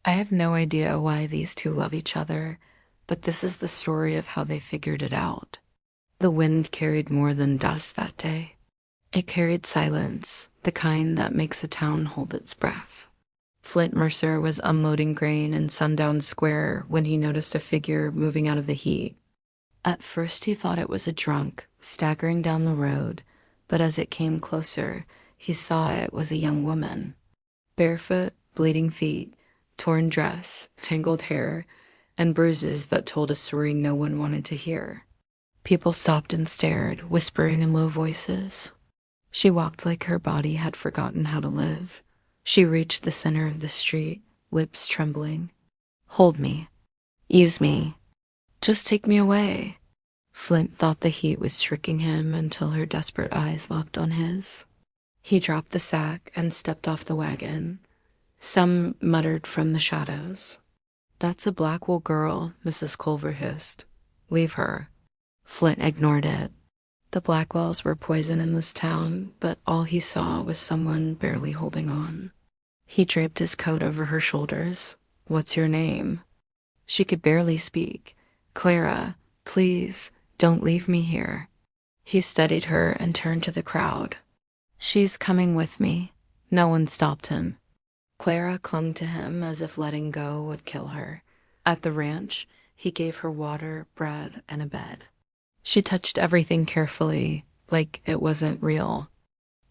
I have no idea why these two love each other, but this is the story of how they figured it out. The wind carried more than dust that day. It carried silence, the kind that makes a town hold its breath. Flint Mercer was unloading grain in Sundown Square when he noticed a figure moving out of the heat. At first he thought it was a drunk, staggering down the road, but as it came closer, he saw it was a young woman. Barefoot, bleeding feet, torn dress, tangled hair, and bruises that told a story no one wanted to hear. People stopped and stared, whispering in low voices. She walked like her body had forgotten how to live. She reached the center of the street, lips trembling. "Hold me. Use me. Just take me away." Flint thought the heat was tricking him until her desperate eyes locked on his. He dropped the sack and stepped off the wagon. Some muttered from the shadows. "That's a Blackwell girl," Mrs. Culver hissed. "Leave her." Flint ignored it. The Blackwells were poison in this town, but all he saw was someone barely holding on. He draped his coat over her shoulders. "What's your name?" She could barely speak. "Clara, please, don't leave me here." He studied her and turned to the crowd. "She's coming with me." No one stopped him. Clara clung to him as if letting go would kill her. At the ranch, he gave her water, bread, and a bed. She touched everything carefully, like it wasn't real.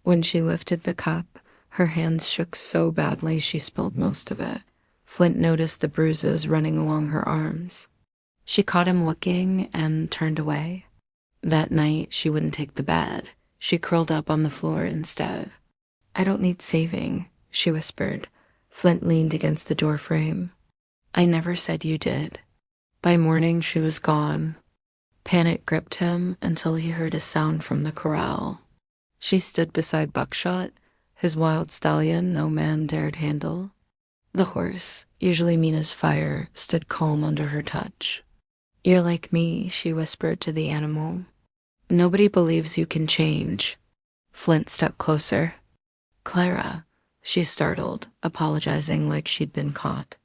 When she lifted the cup, her hands shook so badly she spilled most of it. Flint noticed the bruises running along her arms. She caught him looking and turned away. That night, she wouldn't take the bed. She curled up on the floor instead. "I don't need saving," she whispered. Flint leaned against the doorframe. "I never said you did." By morning, she was gone. Panic gripped him until he heard a sound from the corral. She stood beside Buckshot, his wild stallion no man dared handle. The horse, usually mean as fire, stood calm under her touch. "You're like me," she whispered to the animal. "Nobody believes you can change." Flint stepped closer. "Clara," she startled, apologizing like she'd been caught.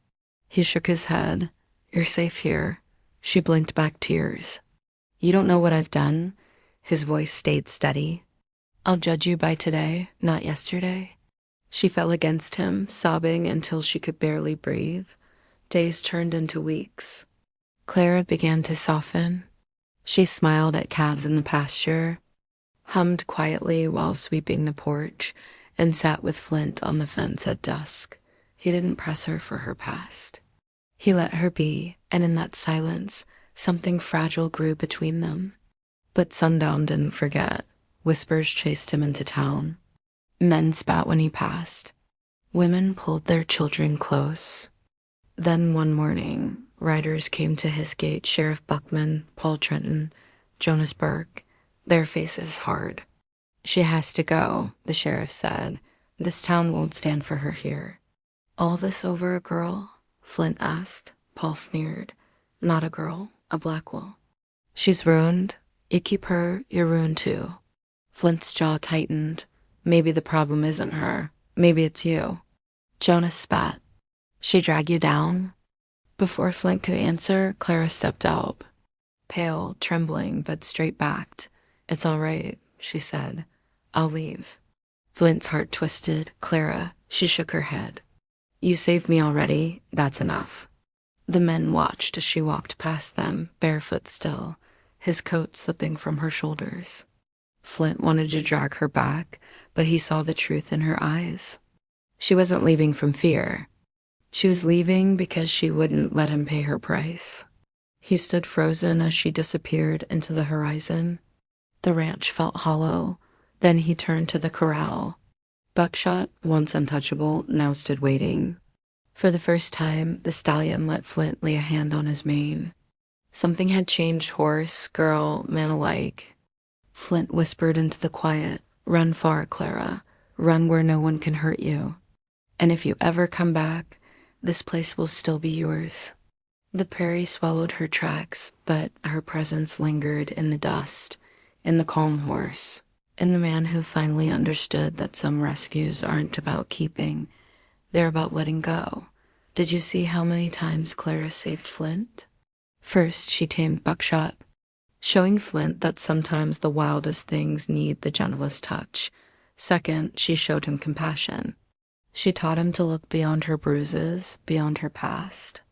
He shook his head. "You're safe here." She blinked back tears. "You don't know what I've done." His voice stayed steady. "I'll judge you by today, not yesterday." She fell against him, sobbing until she could barely breathe. Days turned into weeks. Clara began to soften. She smiled at calves in the pasture, hummed quietly while sweeping the porch, and sat with Flint on the fence at dusk. He didn't press her for her past. He let her be, and in that silence, something fragile grew between them. But Sundown didn't forget. Whispers chased him into town. Men spat when he passed. Women pulled their children close. Then one morning, riders came to his gate, Sheriff Buckman, Paul Trenton, Jonas Burke, their faces hard. "She has to go," the sheriff said. "This town won't stand for her here." "All this over a girl?" Flint asked. Paul sneered. "Not a girl, a Blackwell. She's ruined. You keep her, you're ruined too." Flint's jaw tightened. Maybe the problem isn't her. Maybe it's you. Jonas spat. "She drag you down?" Before Flint could answer, Clara stepped out. Pale, trembling, but straight-backed. "It's all right," she said. "I'll leave." Flint's heart twisted. "Clara," she shook her head. "You saved me already. That's enough." The men watched as she walked past them, barefoot still, his coat slipping from her shoulders. Flint wanted to drag her back, but he saw the truth in her eyes. She wasn't leaving from fear. She was leaving because she wouldn't let him pay her price. He stood frozen as she disappeared into the horizon. The ranch felt hollow. Then he turned to the corral. Buckshot, once untouchable, now stood waiting. For the first time, the stallion let Flint lay a hand on his mane. Something had changed horse, girl, man alike. Flint whispered into the quiet, "Run far, Clara. Run where no one can hurt you. And if you ever come back, this place will still be yours." The prairie swallowed her tracks, but her presence lingered in the dust, in the calm horse, in the man who finally understood that some rescues aren't about keeping, they're about letting go. Did you see how many times Clara saved Flint? First, she tamed Buckshot, showing Flint that sometimes the wildest things need the gentlest touch. Second, she showed him compassion. She taught him to look beyond her bruises, beyond her past.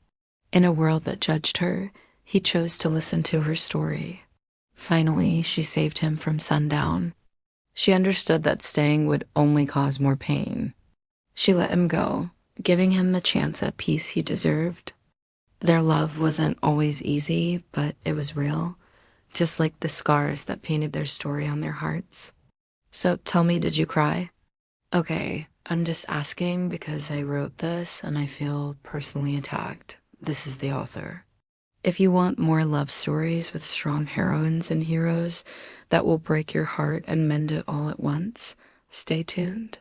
In a world that judged her, he chose to listen to her story. Finally, she saved him from Sundown. She understood that staying would only cause more pain. She let him go, giving him the chance at peace he deserved. Their love wasn't always easy, but it was real, just like the scars that painted their story on their hearts. So tell me, did you cry? Okay, I'm just asking because I wrote this and I feel personally attacked. This is the author. If you want more love stories with strong heroines and heroes that will break your heart and mend it all at once, stay tuned.